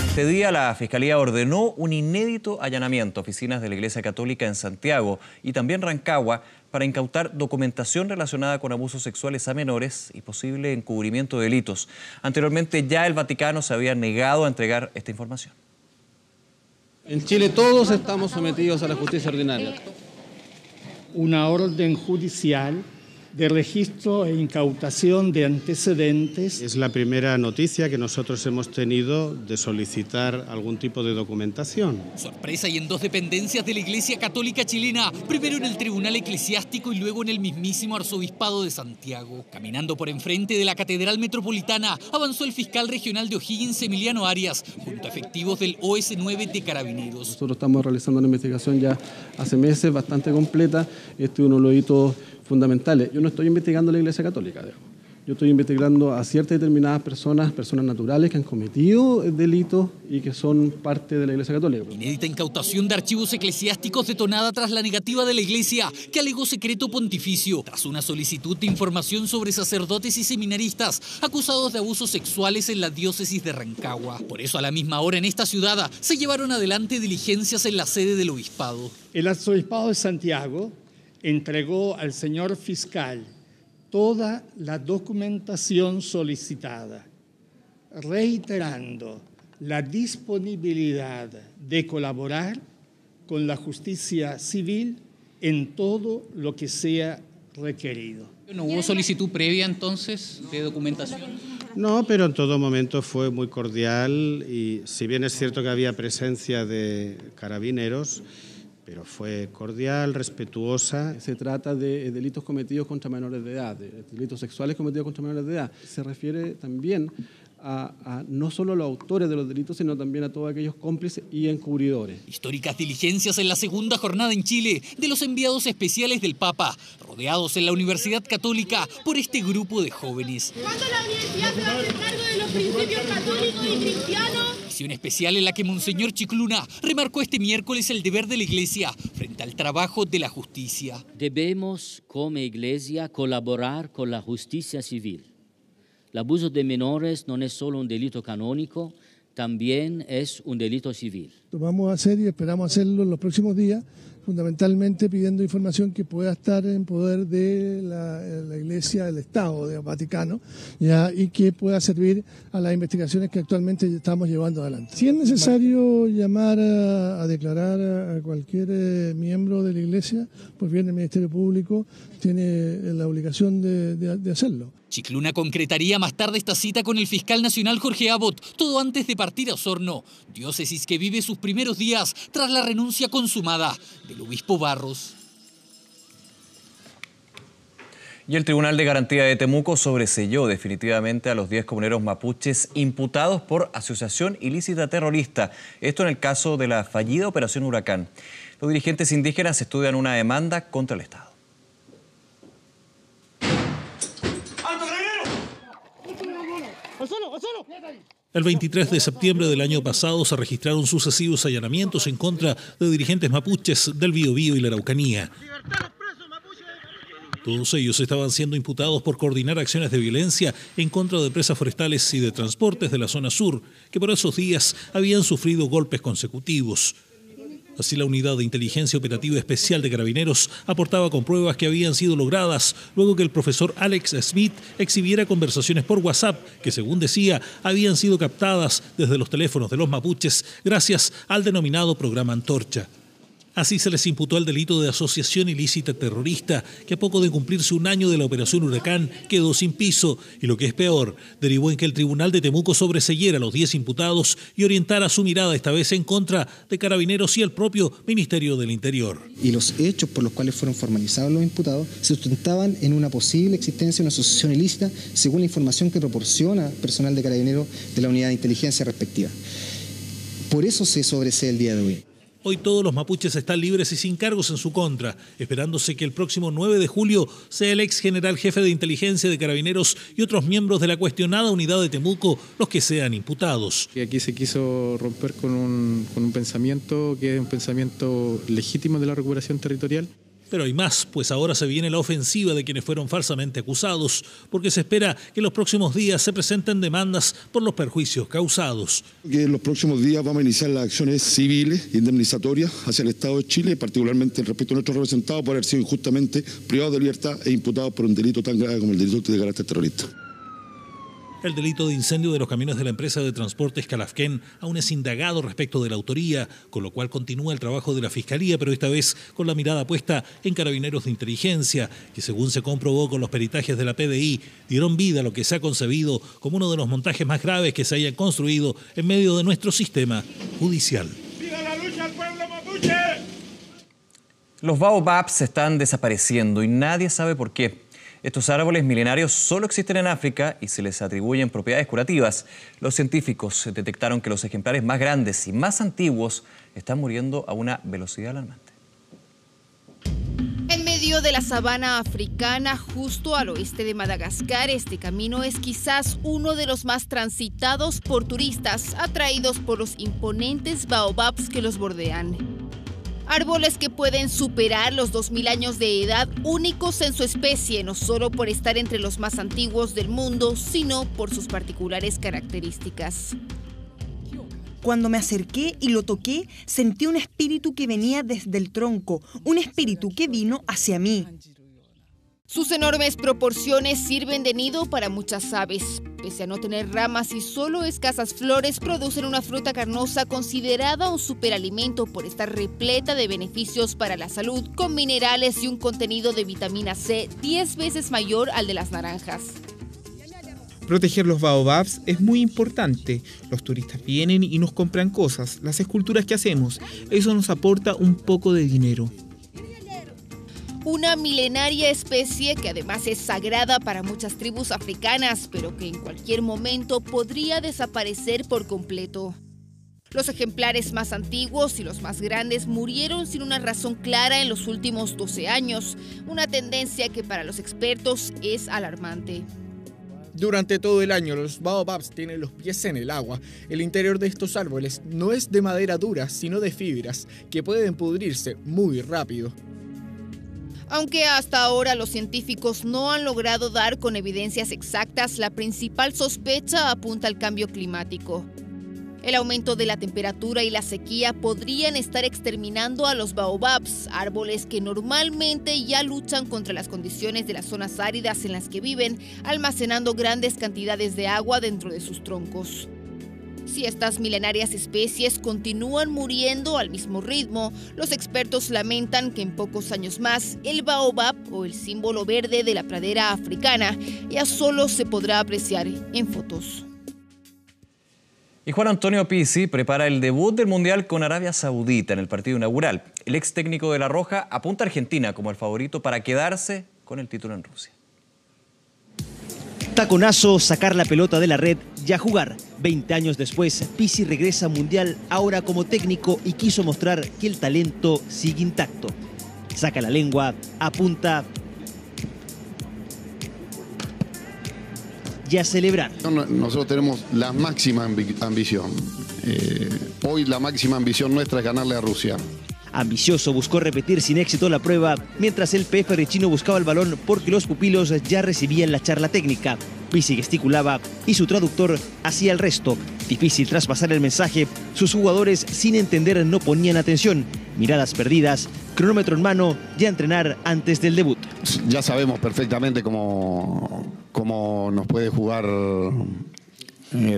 Este día la Fiscalía ordenó un inédito allanamiento a oficinas de la Iglesia Católica en Santiago y también Rancagua para incautar documentación relacionada con abusos sexuales a menores y posible encubrimiento de delitos. Anteriormente ya el Vaticano se había negado a entregar esta información. En Chile todos estamos sometidos a la justicia ordinaria. Una orden judicial de registro e incautación de antecedentes. Es la primera noticia que nosotros hemos tenido de solicitar algún tipo de documentación. Sorpresa y en 2 dependencias de la Iglesia Católica chilena, primero en el Tribunal Eclesiástico y luego en el mismísimo Arzobispado de Santiago. Caminando por enfrente de la Catedral Metropolitana, avanzó el fiscal regional de O'Higgins, Emiliano Arias, junto a efectivos del OS9 de Carabineros. Nosotros estamos realizando una investigación ya hace meses, bastante completa. Este es uno de los hitos fundamentales. Yo no estoy investigando la Iglesia Católica, Yo estoy investigando a ciertas determinadas personas naturales que han cometido delitos y que son parte de la Iglesia Católica. Inédita incautación de archivos eclesiásticos detonada tras la negativa de la Iglesia, que alegó secreto pontificio, tras una solicitud de información sobre sacerdotes y seminaristas acusados de abusos sexuales en la diócesis de Rancagua. Por eso, a la misma hora en esta ciudad se llevaron adelante diligencias en la sede del obispado. El arzobispado de Santiago entregó al señor fiscal toda la documentación solicitada, reiterando la disponibilidad de colaborar con la justicia civil en todo lo que sea requerido. ¿No hubo solicitud previa entonces de documentación? No, pero en todo momento fue muy cordial y si bien es cierto que había presencia de carabineros, pero fue cordial, respetuosa. Se trata de delitos cometidos contra menores de edad, de delitos sexuales cometidos contra menores de edad. Se refiere también a no solo a los autores de los delitos, sino también a todos aquellos cómplices y encubridores. Históricas diligencias en la segunda jornada en Chile de los enviados especiales del Papa, rodeados en la Universidad Católica por este grupo de jóvenes. ¿Cuándo la universidad se va a hacer cargo de los principios católicos y cristianos? Misión especial en la que Monseñor Chicluna remarcó este miércoles el deber de la Iglesia frente al trabajo de la justicia. Debemos, como Iglesia, colaborar con la justicia civil. El abuso de menores no es solo un delito canónico, también es un delito civil. Lo vamos a hacer y esperamos hacerlo en los próximos días, fundamentalmente pidiendo información que pueda estar en poder de la Iglesia, del Estado, del Vaticano, ¿ya? Y que pueda servir a las investigaciones que actualmente estamos llevando adelante. Si es necesario llamar a declarar a cualquier miembro de la Iglesia, pues bien, el Ministerio Público tiene la obligación de hacerlo. Chicluna concretaría más tarde esta cita con el fiscal nacional Jorge Abbott, todo antes de partir a Osorno, diócesis que vive sus primeros días tras la renuncia consumada del obispo Barros. Y el Tribunal de Garantía de Temuco sobreselló definitivamente a los 10 comuneros mapuches imputados por asociación ilícita terrorista. Esto en el caso de la fallida Operación Huracán. Los dirigentes indígenas estudian una demanda contra el Estado. El 23 de septiembre del año pasado se registraron sucesivos allanamientos en contra de dirigentes mapuches del Biobío y la Araucanía. Todos ellos estaban siendo imputados por coordinar acciones de violencia en contra de presas forestales y de transportes de la zona sur, que por esos días habían sufrido golpes consecutivos. Así, la Unidad de Inteligencia Operativa Especial de Carabineros aportaba con pruebas que habían sido logradas luego que el profesor Alex Smith exhibiera conversaciones por WhatsApp que, según decía, habían sido captadas desde los teléfonos de los mapuches gracias al denominado programa Antorcha. Así se les imputó el delito de asociación ilícita terrorista, que a poco de cumplirse un año de la Operación Huracán quedó sin piso y, lo que es peor, derivó en que el Tribunal de Temuco sobreseyera a los 10 imputados y orientara su mirada esta vez en contra de Carabineros y el propio Ministerio del Interior. Y los hechos por los cuales fueron formalizados los imputados se sustentaban en una posible existencia de una asociación ilícita según la información que proporciona personal de Carabineros de la unidad de inteligencia respectiva. Por eso se sobresee el día de hoy. Hoy todos los mapuches están libres y sin cargos en su contra, esperándose que el próximo 9 de julio sea el ex general jefe de inteligencia de Carabineros y otros miembros de la cuestionada unidad de Temuco los que sean imputados. Y aquí se quiso romper con un pensamiento que es un pensamiento legítimo de la recuperación territorial. Pero hay más, pues ahora se viene la ofensiva de quienes fueron falsamente acusados, porque se espera que en los próximos días se presenten demandas por los perjuicios causados. Que en los próximos días vamos a iniciar las acciones civiles indemnizatorias hacia el Estado de Chile, particularmente respecto a nuestros representados por haber sido injustamente privados de libertad e imputados por un delito tan grave como el delito de carácter terrorista. El delito de incendio de los camiones de la empresa de transportes Calafquén aún es indagado respecto de la autoría, con lo cual continúa el trabajo de la Fiscalía, pero esta vez con la mirada puesta en Carabineros de Inteligencia, que según se comprobó con los peritajes de la PDI, dieron vida a lo que se ha concebido como uno de los montajes más graves que se hayan construido en medio de nuestro sistema judicial. ¡Viva la lucha al pueblo mapuche! Los baobabs están desapareciendo y nadie sabe por qué. Estos árboles milenarios solo existen en África y se les atribuyen propiedades curativas. Los científicos detectaron que los ejemplares más grandes y más antiguos están muriendo a una velocidad alarmante. En medio medio de la sabana africana, justo al oeste de Madagascar, este camino es quizás uno de los más transitados por turistas, atraídos por los imponentes baobabs que los bordean. Árboles que pueden superar los 2000 años de edad, únicos en su especie, no solo por estar entre los más antiguos del mundo, sino por sus particulares características. Cuando me acerqué y lo toqué, sentí un espíritu que venía desde el tronco, un espíritu que vino hacia mí. Sus enormes proporciones sirven de nido para muchas aves. Pese a no tener ramas y solo escasas flores, producen una fruta carnosa considerada un superalimento por estar repleta de beneficios para la salud, con minerales y un contenido de vitamina C 10 veces mayor al de las naranjas. Proteger los baobabs es muy importante. Los turistas vienen y nos compran cosas, las esculturas que hacemos. Eso nos aporta un poco de dinero. Una milenaria especie que además es sagrada para muchas tribus africanas, pero que en cualquier momento podría desaparecer por completo. Los ejemplares más antiguos y los más grandes murieron sin una razón clara en los últimos 12 años, una tendencia que para los expertos es alarmante. Durante todo el año los baobabs tienen los pies en el agua. El interior de estos árboles no es de madera dura, sino de fibras, que pueden pudrirse muy rápido. Aunque hasta ahora los científicos no han logrado dar con evidencias exactas, la principal sospecha apunta al cambio climático. El aumento de la temperatura y la sequía podrían estar exterminando a los baobabs, árboles que normalmente ya luchan contra las condiciones de las zonas áridas en las que viven, almacenando grandes cantidades de agua dentro de sus troncos. Si estas milenarias especies continúan muriendo al mismo ritmo, los expertos lamentan que en pocos años más el baobab, o el símbolo verde de la pradera africana, ya solo se podrá apreciar en fotos. Y Juan Antonio Pizzi prepara el debut del Mundial con Arabia Saudita en el partido inaugural. El ex técnico de La Roja apunta a Argentina como el favorito para quedarse con el título en Rusia. Taconazo, sacar la pelota de la red y a jugar. 20 años después, Pizzi regresa al Mundial ahora como técnico y quiso mostrar que el talento sigue intacto. Saca la lengua, apunta y a celebrar. Nosotros tenemos la máxima ambición. Hoy la máxima ambición nuestra es ganarle a Rusia. Ambicioso, buscó repetir sin éxito la prueba, mientras el PF rechino buscaba el balón porque los pupilos ya recibían la charla técnica. Pizzi gesticulaba y su traductor hacía el resto. Difícil traspasar el mensaje, sus jugadores sin entender no ponían atención. Miradas perdidas, cronómetro en mano y a entrenar antes del debut. Ya sabemos perfectamente cómo nos puede jugar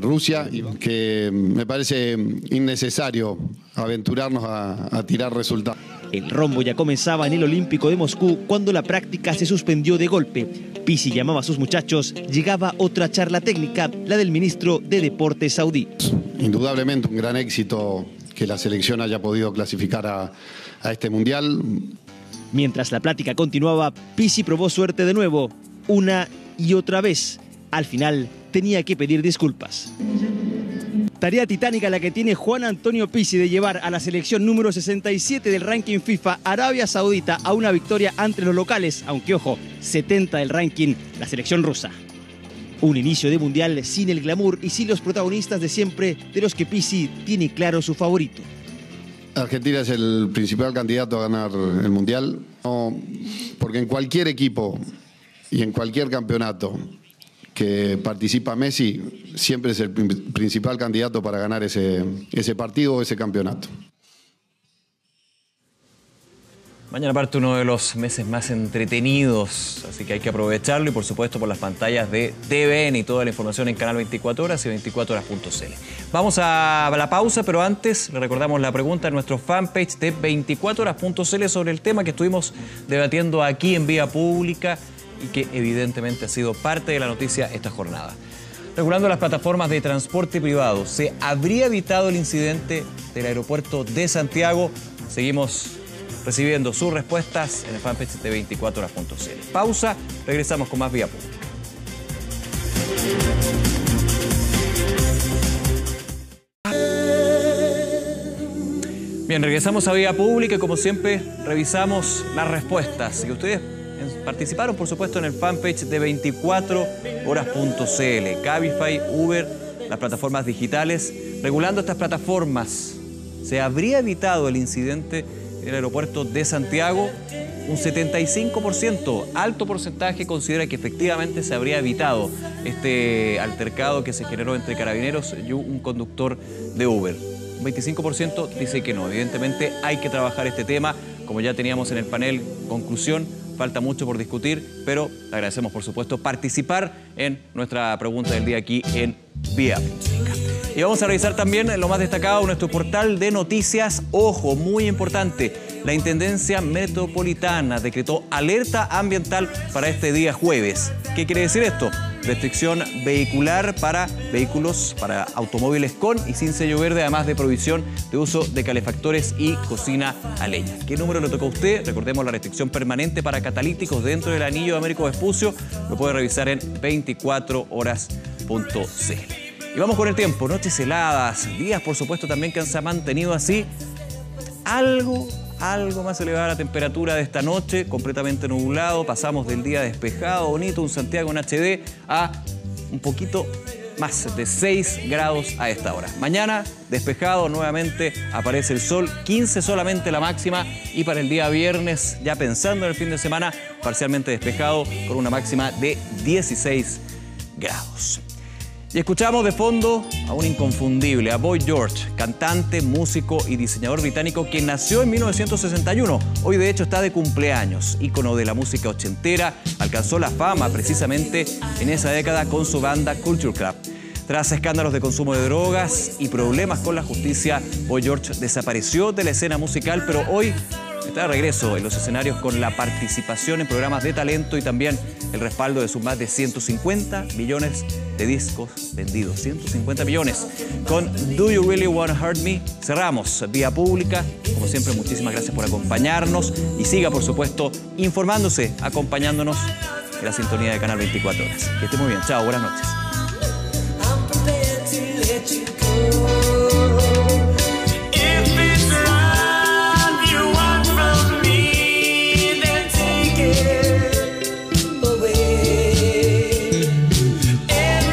Rusia, y que me parece innecesario aventurarnos a tirar resultados. El rombo ya comenzaba en el Olímpico de Moscú cuando la práctica se suspendió de golpe. Pizzi llamaba a sus muchachos, llegaba otra charla técnica, la del ministro de Deportes saudí. Indudablemente un gran éxito que la selección haya podido clasificar a este Mundial. Mientras la plática continuaba, Pizzi probó suerte de nuevo, una y otra vez. Al final tenía que pedir disculpas. Tarea titánica la que tiene Juan Antonio Pizzi de llevar a la selección número 67 del ranking FIFA Arabia Saudita a una victoria ante los locales, aunque ojo, 70 del ranking, la selección rusa. Un inicio de mundial sin el glamour y sin los protagonistas de siempre, de los que Pizzi tiene claro su favorito. Argentina es el principal candidato a ganar el mundial, porque en cualquier equipo y en cualquier campeonato que participa Messi, siempre es el principal candidato para ganar ese partido o ese campeonato. Mañana parte uno de los meses más entretenidos, así que hay que aprovecharlo y por supuesto por las pantallas de TVN y toda la información en Canal 24 Horas y 24horas.cl. Vamos a la pausa, pero antes le recordamos la pregunta en nuestro fanpage de 24horas.cl sobre el tema que estuvimos debatiendo aquí en vía pública y que evidentemente ha sido parte de la noticia esta jornada. Regulando las plataformas de transporte privado, ¿se habría evitado el incidente del aeropuerto de Santiago? Seguimos recibiendo sus respuestas en el fanpage de 24horas.cl. Pausa, regresamos con más Vía Pública. Bien, regresamos a Vía Pública y como siempre revisamos las respuestas que ustedes participaron, por supuesto, en el fanpage de 24horas.cl. Cabify, Uber, las plataformas digitales. Regulando estas plataformas, ¿se habría evitado el incidente en el aeropuerto de Santiago? Un 75%, alto porcentaje, considera que efectivamente se habría evitado este altercado que se generó entre carabineros y un conductor de Uber. Un 25% dice que no. Evidentemente hay que trabajar este tema. Como ya teníamos en el panel, conclusión, falta mucho por discutir, pero le agradecemos, por supuesto, participar en nuestra pregunta del día aquí en Vía Pública. Y vamos a revisar también lo más destacado en nuestro portal de noticias. Ojo, muy importante, la Intendencia Metropolitana decretó alerta ambiental para este día jueves. ¿Qué quiere decir esto? Restricción vehicular para vehículos, para automóviles con y sin sello verde, además de prohibición de uso de calefactores y cocina a leña. ¿Qué número le toca a usted? Recordemos la restricción permanente para catalíticos dentro del anillo de Américo Vespucio. Lo puede revisar en 24horas.cl. Y vamos con el tiempo. Noches heladas, días por supuesto también que se han mantenido así. Algo más elevada la temperatura de esta noche, completamente nublado. Pasamos del día despejado, bonito, un Santiago en HD, a un poquito más de 6 grados a esta hora. Mañana despejado, nuevamente aparece el sol, 15 solamente la máxima, y para el día viernes, ya pensando en el fin de semana, parcialmente despejado con una máxima de 16 grados. Y escuchamos de fondo a un inconfundible, a Boy George, cantante, músico y diseñador británico que nació en 1961. Hoy de hecho está de cumpleaños, ícono de la música ochentera, alcanzó la fama precisamente en esa década con su banda Culture Club. Tras escándalos de consumo de drogas y problemas con la justicia, Boy George desapareció de la escena musical, pero hoy está de regreso en los escenarios con la participación en programas de talento y también el respaldo de sus más de 150 millones de discos vendidos. 150 millones. Con Do You Really Wanna Hurt Me cerramos Vía Pública. Como siempre, muchísimas gracias por acompañarnos y siga, por supuesto, informándose, acompañándonos en la sintonía de Canal 24 Horas. Que esté muy bien. Chao, buenas noches.